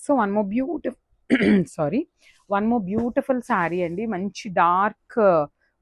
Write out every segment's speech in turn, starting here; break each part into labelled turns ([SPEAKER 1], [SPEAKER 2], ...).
[SPEAKER 1] So one more beautiful sorry one more beautiful sari అండి. మంచి dark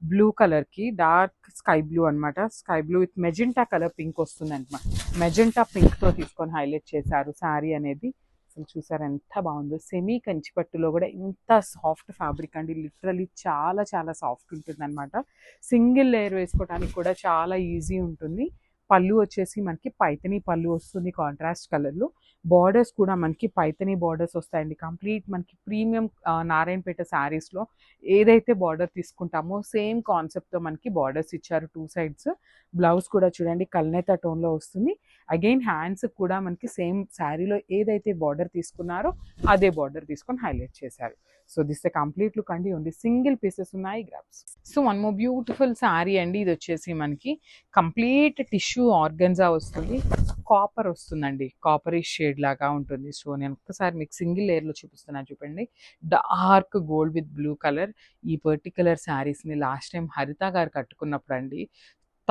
[SPEAKER 1] blue కలర్కి dark sky blue అనమాట. Sky blue with magenta colour pink వస్తుంది అనమాట. Magenta పింక్తో తీసుకొని హైలైట్ చేశారు శారీ అనేది. అసలు చూసారు ఎంత బాగుందో. సెమీ కంచిపట్టులో కూడా ఇంత సాఫ్ట్ ఫ్యాబ్రిక్ అండి. లిటరలీ చాలా చాలా సాఫ్ట్ ఉంటుంది అనమాట. సింగిల్ లేయర్ వేసుకోవడానికి కూడా చాలా ఈజీ ఉంటుంది. పళ్ళు వచ్చేసి మనకి పైతనీ పళ్ళు వస్తుంది కాంట్రాస్ట్ కలర్లో. బార్డర్స్ కూడా మనకి పైతనీ బార్డర్స్ వస్తాయండి. కంప్లీట్ మనకి ప్రీమియం నారాయణపేట శారీస్లో ఏదైతే బార్డర్ తీసుకుంటామో సేమ్ కాన్సెప్ట్తో మనకి బార్డర్స్ ఇచ్చారు టూ సైడ్స్. బ్లౌజ్ కూడా చూడండి కల్నేత టోన్లో వస్తుంది. అగైన్ హ్యాండ్స్ కూడా మనకి సేమ్ శారీలో ఏదైతే బార్డర్ తీసుకున్నారో అదే బార్డర్ తీసుకొని హైలైట్ చేశారు. So this the complete look అండి. ఓన్లీ సింగిల్ పీసెస్ ఉన్నాయి grasp. So one more beautiful sari అండి. ఇది వచ్చేసి మనకి కంప్లీట్ టిష్యూ ఆర్గన్జా వస్తుంది. కాపర్ వస్తుందండి. కాపరీ షేడ్ లాగా ఉంటుంది. సో నేను ఒక్కసారి మీకు సింగిల్ లేయర్లో చూపిస్తున్నాను చూడండి. Dark gold with blue colour. ఈ పర్టికులర్ శారీస్ని లాస్ట్ టైం హరిత గారు కట్టుకున్నప్పుడు అండి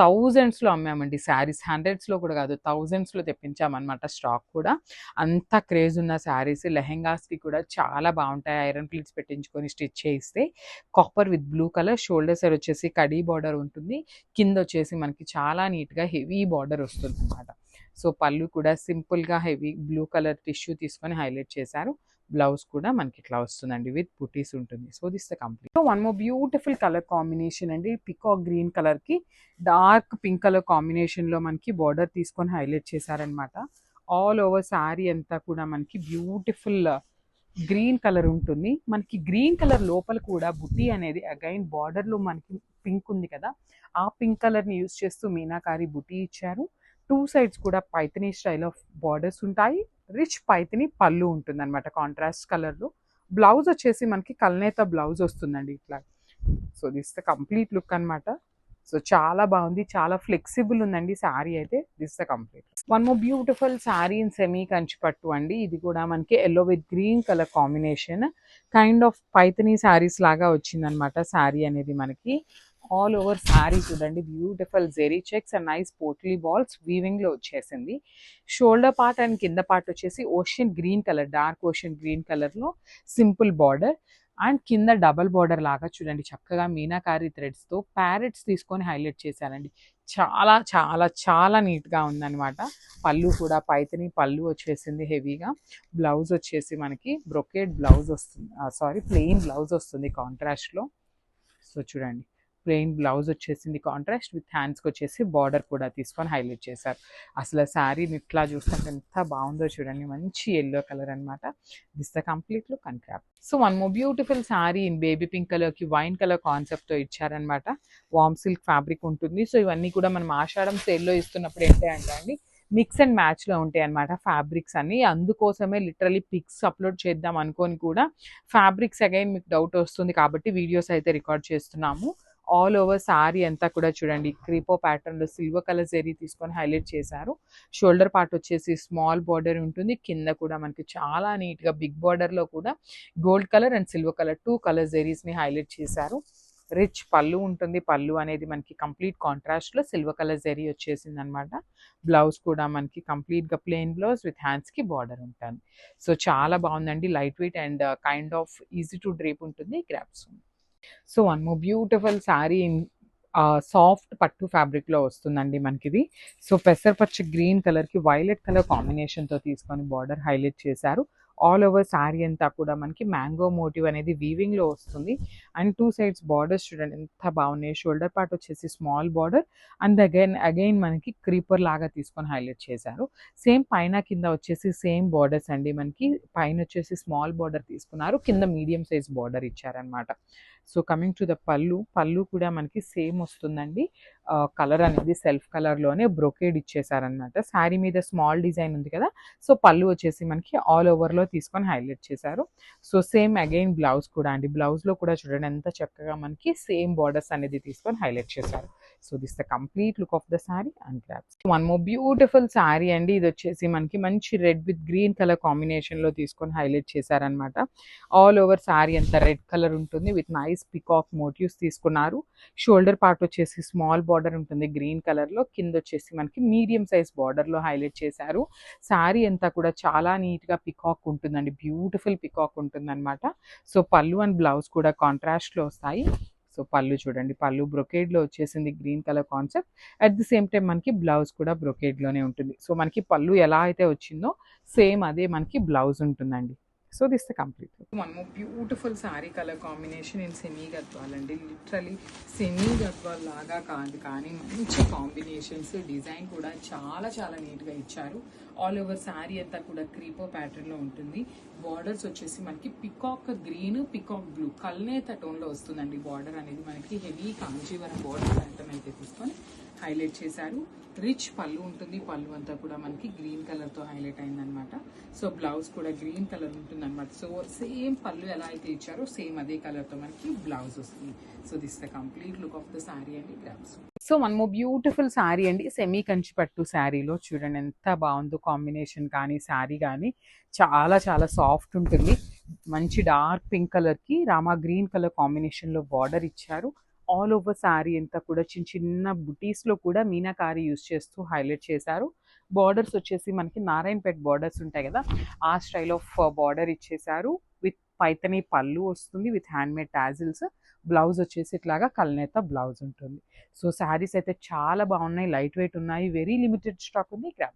[SPEAKER 1] థౌజండ్స్లో అమ్మామండి శారీస్. హండ్రెడ్స్లో కూడా కాదు, థౌజండ్స్లో తెప్పించామన్నమాట. స్టాక్ కూడా అంత క్రేజ్ ఉన్న శారీస్. లెహెంగాస్కి కూడా చాలా బాగుంటాయి. ఐరన్ ప్లీట్స్ పెట్టించుకొని స్టిచ్ చేయిస్తే. Copper with blue colour. Shoulder side వచ్చేసి కడీ బార్డర్ ఉంటుంది. కింద వచ్చేసి మనకి చాలా నీట్గా హెవీ బార్డర్ వస్తుంది అనమాట. సో పళ్ళు కూడా సింపుల్గా హెవీ బ్లూ కలర్ టిష్యూ తీసుకొని హైలైట్ చేశారు. బ్లౌజ్ కూడా మనకి ఇట్లా వస్తుందండి విత్ బుటీస్ ఉంటుంది. So this the complete. So one more beautiful colour combination అండి. పికాక్ గ్రీన్ కలర్కి డార్క్ పింక్ కలర్ కాంబినేషన్లో మనకి బార్డర్ తీసుకొని హైలైట్ చేశారనమాట. ఆల్ ఓవర్ శారీ అంతా కూడా మనకి బ్యూటిఫుల్ గ్రీన్ కలర్ ఉంటుంది. మనకి గ్రీన్ కలర్ లోపల కూడా బుటీ అనేది అగైన్ బార్డర్లో మనకి పింక్ ఉంది కదా, ఆ పింక్ కలర్ని యూజ్ చేస్తూ మీనాకారి బుటీ ఇచ్చారు. టూ సైడ్స్ కూడా పైతనీ స్టైల్ ఆఫ్ బార్డర్స్ ఉంటాయి. రిచ్ పైతనీ పళ్ళు ఉంటుంది అనమాట కాంట్రాస్ట్ కలర్లో. బ్లౌజ్ వచ్చేసి మనకి కల్నేత బ్లౌజ్ వస్తుందండి ఇట్లా. So this the complete look అనమాట. సో చాలా బాగుంది. చాలా ఫ్లెక్సిబుల్ ఉందండి శారీ అయితే. This the complete. One more beautiful sari in semi కంచిపట్టు అండి. ఇది కూడా మనకి yellow with green colour combination. Kind of Paithani saris లాగా వచ్చిందనమాట శారీ అనేది మనకి. ఆల్ ఓవర్ శారీ చూడండి beautiful zari checks and nice potli balls వీవింగ్లో వచ్చేసింది. షోల్డర్ పార్ట్ అండ్ కింద పార్ట్ వచ్చేసి ocean green colour, dark ocean green కలర్లో సింపుల్ బార్డర్. అండ్ కింద డబల్ బార్డర్ లాగా చూడండి చక్కగా మీనాకారి థ్రెడ్స్తో ప్యారెట్స్ తీసుకొని హైలైట్ చేశారండి. చాలా చాలా చాలా నీట్గా ఉందన్నమాట. పళ్ళు కూడా పైతని పళ్ళు వచ్చేసింది హెవీగా. బ్లౌజ్ వచ్చేసి మనకి బ్రొకేడ్ బ్లౌజ్ వస్తుంది, ప్లెయిన్ బ్లౌజ్ వస్తుంది కాంట్రాస్ట్లో. సో చూడండి ప్లెయిన్ బ్లౌజ్ వచ్చేసింది కాంట్రాస్ట్ విత్ హ్యాండ్స్కి వచ్చేసి బార్డర్ కూడా తీసుకొని హైలైట్ చేశారు. అసలు శారీని ఇట్లా చూస్తుంటే ఎంత బాగుందో చూడండి. మంచి ఎల్లో కలర్ అనమాట. This the complete look and crop. So one more beautiful sari in baby pink కలర్కి వైన్ కలర్ కాన్సెప్ట్తో ఇచ్చారనమాట. వామ్ సిల్క్ ఫ్యాబ్రిక్ ఉంటుంది. సో ఇవన్నీ కూడా మనం ఆషాఢం సేల్లో ఇస్తున్నప్పుడు ఏంటంటే అండి మిక్స్ అండ్ మ్యాచ్లో ఉంటాయి అనమాట ఫ్యాబ్రిక్స్ అన్ని. అందుకోసమే లిటరలీ పిక్స్ అప్లోడ్ చేద్దాం అనుకొని కూడా ఫ్యాబ్రిక్స్ అగైన్ మీకు డౌట్ వస్తుంది కాబట్టి వీడియోస్ అయితే రికార్డ్ చేస్తున్నాము. ఆల్ ఓవర్ శారీ అంతా కూడా చూడండి క్రీపో ప్యాటర్న్లో సిల్వర్ కలర్ జరీ తీసుకొని హైలైట్ చేశారు. షోల్డర్ పార్ట్ వచ్చేసి స్మాల్ బార్డర్ ఉంటుంది. కింద కూడా మనకి చాలా నీట్గా బిగ్ బార్డర్లో కూడా gold colour and silver colour two colour జరీస్ని హైలైట్ చేశారు. రిచ్ పళ్ళు ఉంటుంది. పళ్ళు అనేది మనకి కంప్లీట్ కాంట్రాస్ట్లో సిల్వర్ కలర్ జరీ వచ్చేసింది అనమాట. బ్లౌజ్ కూడా మనకి కంప్లీట్గా ప్లెయిన్ బ్లౌజ్ విత్ హ్యాండ్స్కి బార్డర్ ఉంటుంది. సో చాలా బాగుందండి. Light weight and kind of easy to drape ఉంటుంది. గ్రాప్స్. So one more beautiful sari in soft pattu ఫ్యాబ్రిక్లో వస్తుందండి మనకిది. సో పెసరపచ్చ గ్రీన్ కలర్కి వైలెట్ కలర్ కాంబినేషన్తో తీసుకొని బార్డర్ హైలైట్ చేశారు. ఆల్ ఓవర్ శారీ అంతా కూడా మనకి మ్యాంగో మోటివ్ అనేది వీవింగ్లో వస్తుంది. అండ్ టూ సైడ్స్ బార్డర్స్ చూడండి ఎంత బాగున్నాయి. షోల్డర్ పార్ట్ వచ్చేసి స్మాల్ బార్డర్ అండ్ అగైన్ మనకి క్రీపర్ లాగా తీసుకొని హైలైట్ చేశారు. సేమ్ పైన కింద వచ్చేసి సేమ్ బార్డర్స్ అండి. మనకి పైన వచ్చేసి స్మాల్ బార్డర్ తీసుకున్నారు, కింద మీడియం సైజ్ బార్డర్ ఇచ్చారనమాట. సో కమింగ్ టు ద పళ్ళు కూడా మనకి సేమ్ వస్తుందండి. కలర్ అనేది సెల్ఫ్ కలర్లోనే బ్రొకేడ్ ఇచ్చేసారనమాట. శారీ మీద స్మాల్ డిజైన్ ఉంది కదా, సో పళ్ళు వచ్చేసి మనకి ఆల్ ఓవర్లో తీసుకొని హైలైట్ చేశారు. సో సేమ్ అగైన్ బ్లౌజ్ కూడా అండి. బ్లౌజ్లో కూడా చూడండి ఎంత చక్కగా మనకి సేమ్ బార్డర్స్ అనేది తీసుకొని హైలైట్ చేశారు. So this the complete look of the sari and grabs. One more beautiful sari అండి. ఇది వచ్చేసి మనకి మంచి రెడ్ విత్ గ్రీన్ కలర్ కాంబినేషన్లో తీసుకొని హైలైట్ చేశారనమాట. ఆల్ ఓవర్ శారీ అంతా రెడ్ కలర్ ఉంటుంది విత్ నైస్ పికాక్ మోటివ్స్ తీసుకున్నారు. షోల్డర్ పార్ట్ వచ్చేసి స్మాల్ బార్డర్ ఉంటుంది గ్రీన్ కలర్లో, కింద వచ్చేసి మనకి మీడియం సైజ్ బార్డర్లో హైలైట్ చేశారు. శారీ అంతా కూడా చాలా నీట్గా పికాక్ ఉంటుందండి, బ్యూటిఫుల్ పికాక్ ఉంటుందన్నమాట. సో పళ్ళు అండ్ బ్లౌజ్ కూడా కాంట్రాస్ట్లో వస్తాయి. సో పళ్ళు చూడండి, పళ్ళు బ్రొకేడ్లో వచ్చేసింది green colour concept. At the same time మనకి బ్లౌజ్ కూడా బ్రొకేడ్లోనే ఉంటుంది. సో మనకి పళ్ళు ఎలా అయితే వచ్చిందో సేమ్ అదే మనకి బ్లౌజ్ ఉంటుందండి. So this the complete. మనము beautiful sari colour combination in semi Gadwal అండి. లిటరలీ సెమీ గద్వాల్ లాగా కాదు కానీ మంచి కాంబినేషన్స్, డిజైన్ కూడా చాలా చాలా నీట్గా ఇచ్చారు. ఆల్ ఓవర్ శారీ అంతా కూడా క్రీపో ప్యాటర్న్లో ఉంటుంది. బార్డర్స్ వచ్చేసి మనకి పికాక్ గ్రీన్, పికాక్ బ్లూ కల్నేత టోన్లో వస్తుందండి. బార్డర్ అనేది మనకి హెవీ కాంజీవరం బార్డర్ ప్యాటర్న్ అయితే తీసుకొని హైలైట్ చేశారు. రిచ్ పళ్ళు ఉంటుంది, పళ్ళు అంతా కూడా మనకి గ్రీన్ కలర్తో హైలైట్ అయిందనమాట. సో బ్లౌజ్ కూడా గ్రీన్ కలర్ ఉంటుంది అనమాట. సో సేమ్ పళ్ళు ఎలా అయితే ఇచ్చారో సేమ్ అదే కలర్తో మనకి బ్లౌజ్ వస్తుంది. So this the complete look of the sari అండి గ్రామ్స్. So one more beautiful sari అండి. సెమీ కంచి పట్టు శారీలో చూడండి ఎంత బాగుందో కాంబినేషన్ కానీ శారీ కానీ చాలా చాలా సాఫ్ట్ ఉంటుంది. మంచి డార్క్ పింక్ కలర్కి రామా గ్రీన్ కలర్ కాంబినేషన్లో బార్డర్ ఇచ్చారు. ఆల్ ఓవర్ శారీ అంతా కూడా చిన్న చిన్న బుటీస్లో కూడా మీనాకారి యూస్ చేస్తూ హైలైట్ చేశారు. బార్డర్స్ వచ్చేసి మనకి నారాయణపేట్ బార్డర్స్ ఉంటాయి కదా, ఆ స్టైల్ ఆఫ్ బార్డర్ ఇచ్చేసారు. విత్ పైతని పళ్ళు వస్తుంది విత్ హ్యాండ్మేడ్ టాజిల్స్. బ్లౌజ్ వచ్చేసి ఇట్లాగా కల్నేత బ్లౌజ్ ఉంటుంది. సో శారీస్ అయితే చాలా బాగున్నాయి, లైట్ వెయిట్ ఉన్నాయి, వెరీ లిమిటెడ్ స్టాక్ ఉంది. గ్రాబ్.